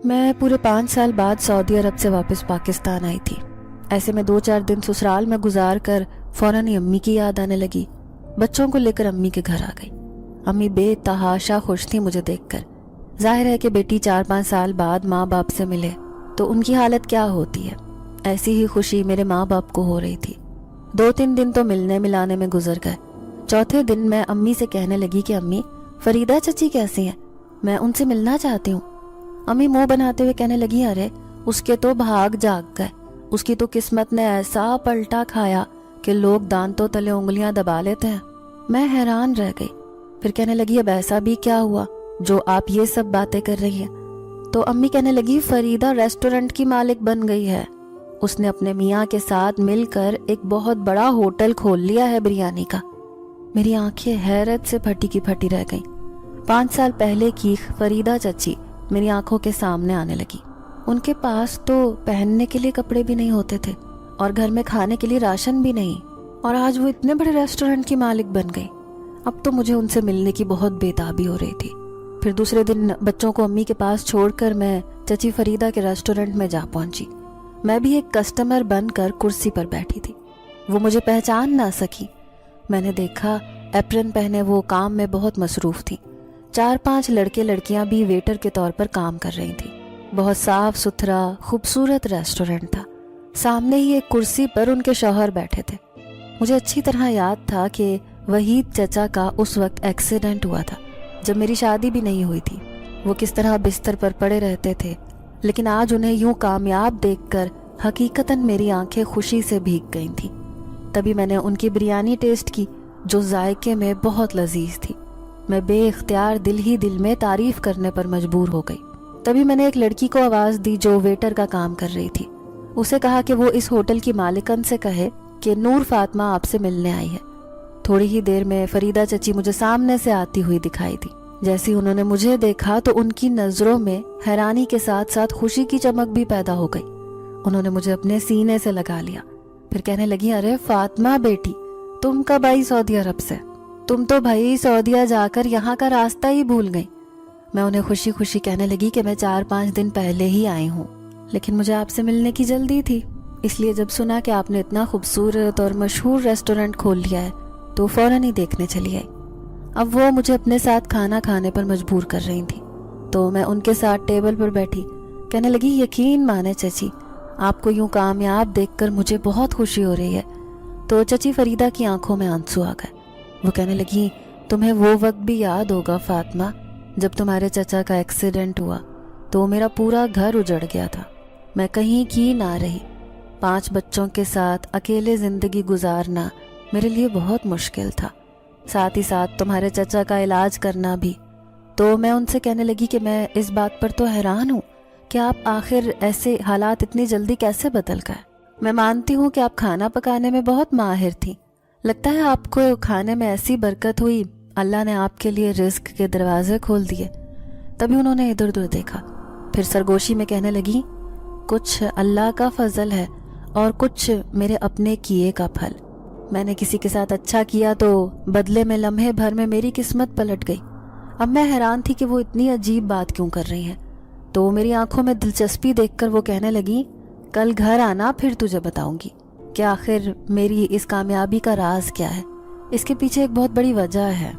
میں پورے 5 سال بعد سعودی عرب سے واپس پاکستان آئی تھی۔ ایسے میں 2-4 دن سسرال میں گزار کر فوراً ہی امی کی یاد آنے لگی۔ بچوں کو لے کر امی کے گھر آ گئی۔ امی بے تحاشا خوش تھی مجھے دیکھ کر۔ ظاہر ہے کہ بیٹی 4-5 سال بعد ماں باپ سے ملے تو ان کی حالت کیا ہوتی ہے، ایسی ہی خوشی میرے ماں باپ کو ہو رہی تھی۔ 2-3 دن تو ملنے ملانے میں گزر گئے۔ چوتھے دن میں امی سے کہنے لگی کہ امی، فریدہ چچی کیسی ہیں؟ میں ان سے ملنا چاہتی ہوں۔ امی منہ بناتے ہوئے کہنے لگی، ارے اس کے تو بھاگ جاگ گئے، اس کی تو قسمت نے ایسا پلٹا کھایا کہ لوگ دانتوں تلے انگلیاں دبا لیتے ہیں۔ میں حیران رہ گئی۔ پھر کہنے لگی، اب ایسا بھی کیا ہوا جو آپ یہ سب باتیں کر رہی ہیں؟ تو امی کہنے لگی، فریدہ ریسٹورنٹ کی مالک بن گئی ہے۔ اس نے اپنے میاں کے ساتھ مل کر ایک بہت بڑا ہوٹل کھول لیا ہے بریانی کا۔ میری آنکھیں حیرت سے پھٹی کی پھٹی رہ گئیں۔ 5 سال پہلے کی فریدہ چچی میری آنکھوں کے سامنے آنے لگی۔ ان کے پاس تو پہننے کے لیے کپڑے بھی نہیں ہوتے تھے اور گھر میں کھانے کے لیے راشن بھی نہیں، اور آج وہ اتنے بڑے ریسٹورنٹ کی مالک بن گئی۔ اب تو مجھے ان سے ملنے کی بہت بےتابی ہو رہی تھی۔ پھر دوسرے دن بچوں کو امی کے پاس چھوڑ کر میں چچی فریدہ کے ریسٹورنٹ میں جا پہنچی۔ میں بھی ایک کسٹمر بن کر کرسی پر بیٹھی تھی۔ وہ مجھے پہچان نہ سکی۔ میں نے دیکھا ایپرن پہنے وہ کام میں بہت مصروف تھی۔ 4-5 لڑکے لڑکیاں بھی ویٹر کے طور پر کام کر رہی تھی۔ بہت صاف ستھرا خوبصورت ریسٹورنٹ تھا۔ سامنے ہی ایک کرسی پر ان کے شوہر بیٹھے تھے۔ مجھے اچھی طرح یاد تھا کہ وحید چچا کا اس وقت ایکسیڈنٹ ہوا تھا جب میری شادی بھی نہیں ہوئی تھی۔ وہ کس طرح بستر پر پڑے رہتے تھے، لیکن آج انہیں یوں کامیاب دیکھ کر حقیقتاً میری آنکھیں خوشی سے بھیگ گئی تھیں۔ تبھی میں نے ان کی بریانی ٹیسٹ کی جو ذائقے میں بہت لذیذ تھی۔ میں بے اختیار دل ہی دل میں تعریف کرنے پر مجبور ہو گئی۔ تبھی میں نے ایک لڑکی کو آواز دی جو ویٹر کا کام کر رہی تھی۔ اسے کہا کہ وہ اس ہوٹل کی مالکن سے کہے کہ نور فاطمہ آپ سے ملنے آئی ہے۔ تھوڑی ہی دیر میں فریدہ چچی مجھے سامنے سے آتی ہوئی دکھائی دی۔ جیسے انہوں نے مجھے دیکھا تو ان کی نظروں میں حیرانی کے ساتھ ساتھ خوشی کی چمک بھی پیدا ہو گئی۔ انہوں نے مجھے اپنے سینے سے لگا لیا۔ پھر کہنے لگی، ارے فاطمہ بیٹی، تم کب آئی سعودی عرب سے؟ تم تو بھائی سعودیہ جا کر یہاں کا راستہ ہی بھول گئی۔ میں انہیں خوشی خوشی کہنے لگی کہ میں 4-5 دن پہلے ہی آئی ہوں، لیکن مجھے آپ سے ملنے کی جلدی تھی، اس لیے جب سنا کہ آپ نے اتنا خوبصورت اور مشہور ریسٹورنٹ کھول لیا ہے تو فوراً ہی دیکھنے چلی آئی۔ اب وہ مجھے اپنے ساتھ کھانا کھانے پر مجبور کر رہی تھی تو میں ان کے ساتھ ٹیبل پر بیٹھی۔ کہنے لگی، یقین مانے چچی، آپ کو یوں کامیاب دیکھ کر مجھے بہت خوشی ہو رہی ہے۔ تو چچی فریدہ کی آنکھوں میں آنسو آ گئے۔ وہ کہنے لگی، تمہیں وہ وقت بھی یاد ہوگا فاطمہ جب تمہارے چچا کا ایکسیڈنٹ ہوا تو میرا پورا گھر اجڑ گیا تھا، میں کہیں کی نہ رہی۔ 5 بچوں کے ساتھ اکیلے زندگی گزارنا میرے لیے بہت مشکل تھا، ساتھ ہی ساتھ تمہارے چچا کا علاج کرنا بھی۔ تو میں ان سے کہنے لگی کہ میں اس بات پر تو حیران ہوں کہ آپ آخر ایسے حالات اتنی جلدی کیسے بدل گئے۔ میں مانتی ہوں کہ آپ کھانا پکانے میں بہت ماہر تھی، لگتا ہے آپ کو کھانے میں ایسی برکت ہوئی، اللہ نے آپ کے لیے رزق کے دروازے کھول دیے۔ تبھی انہوں نے ادھر ادھر دیکھا، پھر سرگوشی میں کہنے لگی، کچھ اللہ کا فضل ہے اور کچھ میرے اپنے کیے کا پھل۔ میں نے کسی کے ساتھ اچھا کیا تو بدلے میں لمحے بھر میں میری قسمت پلٹ گئی۔ اب میں حیران تھی کہ وہ اتنی عجیب بات کیوں کر رہی ہیں، تو میری آنکھوں میں دلچسپی دیکھ کر وہ کہنے لگی، کل گھر آنا، پھر تجھے بتاؤں گی کہ آخر میری اس کامیابی کا راز کیا ہے۔ اس کے پیچھے ایک بہت بڑی وجہ ہے۔